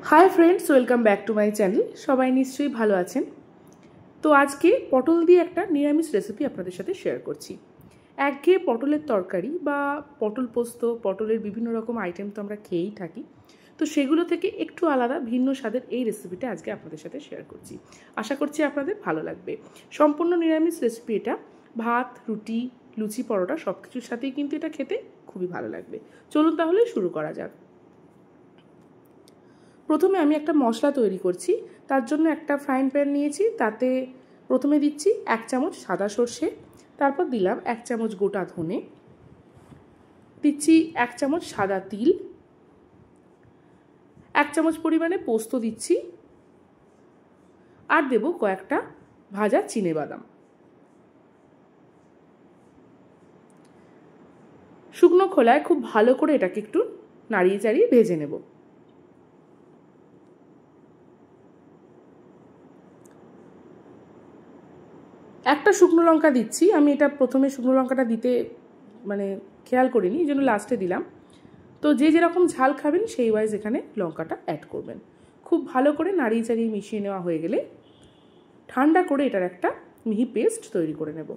High friends welcome back to my channel सबाई निश्चयই ভালো আছেন। তো আজকে পটল দিয়ে একটা নিরামিষ রেসিপি আপনাদের সাথে শেয়ার করছি। একঘেয়ে পটলের তরকারি বা পটল পোস্ত, পটলের বিভিন্ন রকম আইটেম তো আমরা খেয়েই থাকি। তো সেগুলো থেকে একটু আলাদা ভিন্ন স্বাদের এই রেসিপিটা আজকে আপনাদের সাথে শেয়ার করছি। আশা করছি আপনাদের ভালো লাগবে। সম্পূর্ণ নিরামিষ রেসিপি এটা। ভাত, রুটি, লুচি, পরোটা সব কিছুর সাথেই কিন্তু এটা খেতে খুবই ভালো লাগবে। চলুন তাহলে শুরু করা যাক। প্রথমে আমি একটা মশলা তৈরি করছি। তার জন্য একটা ফ্রাইং প্যান নিয়েছি। তাতে প্রথমে দিচ্ছি 1 চামচ সাদা সর্ষে, তারপর দিলাম 1 চামচ গোটা ধনে, দিচ্ছি 1 চামচ সাদা তিল, 1 চামচ পরিমাণে পোস্ত দিচ্ছি, আর দেব কয়েকটা ভাজা চিনেবাদাম। শুকনো খোলায় খুব ভালো করে এটাকে একটু নাড়িয়ে চাড়িয়ে ভেজে নেব। একটা শুকনো লঙ্কা দিচ্ছি। আমি এটা প্রথমে শুকনো লঙ্কাটা দিতে খেয়াল করিনি, এই জন্য লাস্টে দিলাম। তো যে যেরকম ঝাল খাবেন সেই ওয়াইজ এখানে লঙ্কাটা অ্যাড করবেন। খুব ভালো করে নাড়িয়ে চাড়িয়ে মিশিয়ে নেওয়া হয়ে গেলে ঠান্ডা করে এটার একটা মিহি পেস্ট তৈরি করে নেব।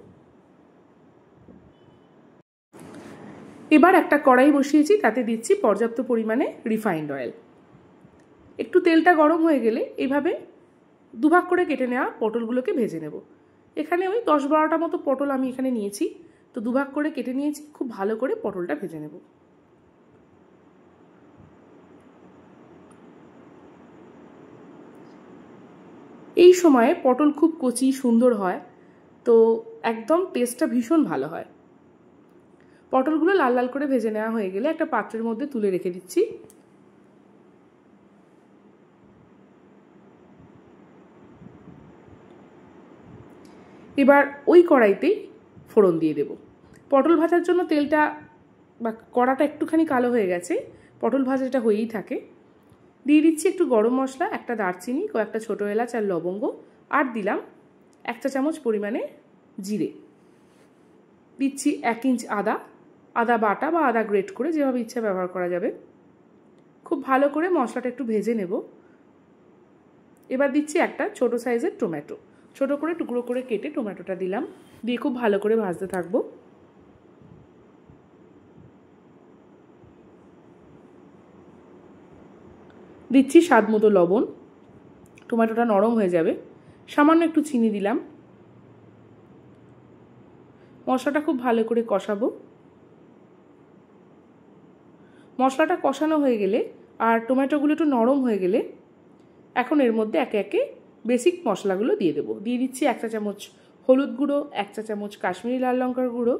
এবার একটা কড়াই বসিয়েছি, তাতে দিচ্ছি পর্যাপ্ত পরিমাণে রিফাইন্ড অয়েল। একটু তেলটা গরম হয়ে গেলে এইভাবে দুভাগ করে কেটে নেওয়া পটলগুলোকে ভেজে নেব। এখানে ওই 10-12টা মতো পটল আমি এখানে নিয়েছি, তো দুভাগ করে কেটে নিয়েছি। খুব ভালো করে পটলটা ভেজে নেব। এই সময়ে পটল খুব কচি সুন্দর হয়, তো একদম টেস্টটা ভীষণ ভালো হয়। পটলগুলো লাল লাল করে ভেজে নেওয়া হয়ে গেলে একটা পাত্রের মধ্যে তুলে রেখে দিচ্ছি। এবার ওই কড়াইতেই ফোড়ন দিয়ে দেব। পটল ভাজার জন্য তেলটা বা কড়াটা একটুখানি কালো হয়ে গেছে, পটল ভাজাটা হয়েই থাকে। দিয়ে দিচ্ছি একটু গরম মশলা, একটা দারচিনি, কয়েকটা ছোটো এলাচ আর লবঙ্গ, আর দিলাম 1 চা চামচ পরিমাণে জিরে। দিচ্ছি 1 ইঞ্চ আদা বাটা বা আদা গ্রেট করে, যেভাবে ইচ্ছা ব্যবহার করা যাবে। খুব ভালো করে মশলাটা একটু ভেজে নেব। এবার দিচ্ছি একটা ছোটো সাইজের টমেটো, ছোটো করে টুকরো করে কেটে টমেটোটা দিলাম, দিয়ে খুব ভালো করে ভাজতে থাকবো। দিচ্ছি স্বাদ মতো লবণ। টমেটোটা নরম হয়ে যাবে, সামান্য একটু চিনি দিলাম। মশলাটা খুব ভালো করে কষাবো। মশলাটা কষানো হয়ে গেলে আর টমেটোগুলো একটু নরম হয়ে গেলে এখন এর মধ্যে একে একে বেসিক মশলাগুলো দিয়ে দেবো। দিয়ে দিচ্ছি 1 চা চামচ হলুদ গুঁড়ো, 1 চা চামচ কাশ্মীরি লাল লঙ্কার গুঁড়ো,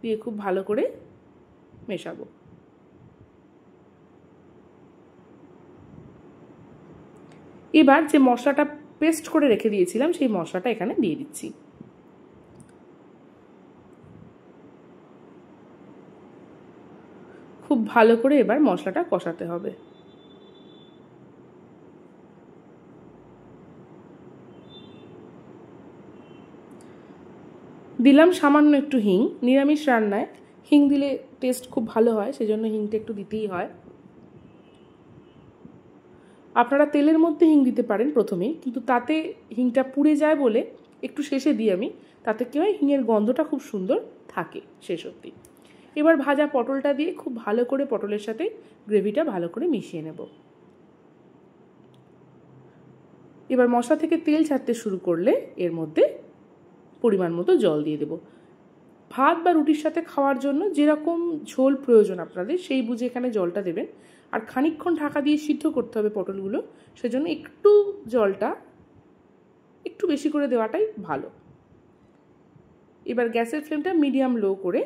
দিয়ে খুব ভালো করে মেশাবো। এবার যে মশলাটা পেস্ট করে রেখে দিয়েছিলাম সেই মশলাটা এখানে দিয়ে দিচ্ছি। খুব ভালো করে এবার মশলাটা কষাতে হবে। দিলাম সামান্য একটু হিং। নিরামিষ রান্নায় হিং দিলে টেস্ট খুব ভালো হয়, সেজন্য হিংটা একটু দিতেই হয়। আপনারা তেলের মধ্যে হিং দিতে পারেন প্রথমেই, কিন্তু তাতে হিংটা পুড়ে যায় বলে একটু শেষে দিই আমি। তাতে কি হয়, হিঙের গন্ধটা খুব সুন্দর থাকে শেষ অবধি। এবার ভাজা পটলটা দিয়ে খুব ভালো করে পটলের সাথে গ্রেভিটা ভালো করে মিশিয়ে নেব। এবার মশলা থেকে তেল ছাড়তে শুরু করলে এর মধ্যে পরিমাণ মতো জল দিয়ে দেব। ভাত বা রুটির সাথে খাওয়ার জন্য যেরকম ঝোল প্রয়োজন আপনাদের সেই বুঝে এখানে জলটা দেবেন। আর খানিকক্ষণ ঢাকা দিয়ে সিদ্ধ করতে হবে পটলগুলো, সেজন্য একটু জলটা একটু বেশি করে দেওয়াটাই ভালো। এবার গ্যাসের ফ্লেমটা মিডিয়াম লো করে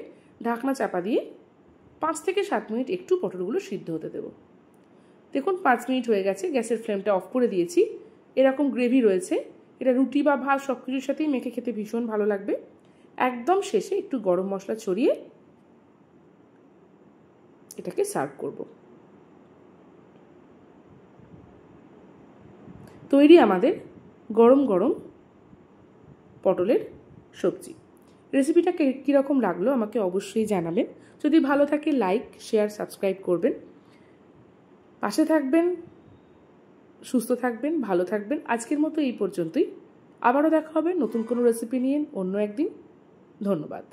ঢাকনা চাপা দিয়ে 5 থেকে 7 মিনিট একটু পটলগুলো সিদ্ধ হতে দেব। দেখুন 5 মিনিট হয়ে গেছে, গ্যাসের ফ্লেমটা অফ করে দিয়েছি। এরকম গ্রেভি রয়েছে, এটা রুটি বা ভাত সব কিছুর সাথেই মেখে খেতে ভীষণ ভালো লাগবে। একদম শেষে একটু গরম মশলা ছড়িয়ে এটাকে সার্ভ করব। তৈরি আমাদের গরম গরম পটলের সবজি। রেসিপিটা কীরকম লাগলো আমাকে অবশ্যই জানাবেন। যদি ভালো থাকে লাইক, শেয়ার, সাবস্ক্রাইব করবেন, পাশে থাকবেন। সুস্থ থাকবেন, ভালো থাকবেন। আজকের মতো এই পর্যন্তই। আবারও দেখা হবে নতুন কোনো রেসিপি নিয়ে অন্য একদিন। ধন্যবাদ।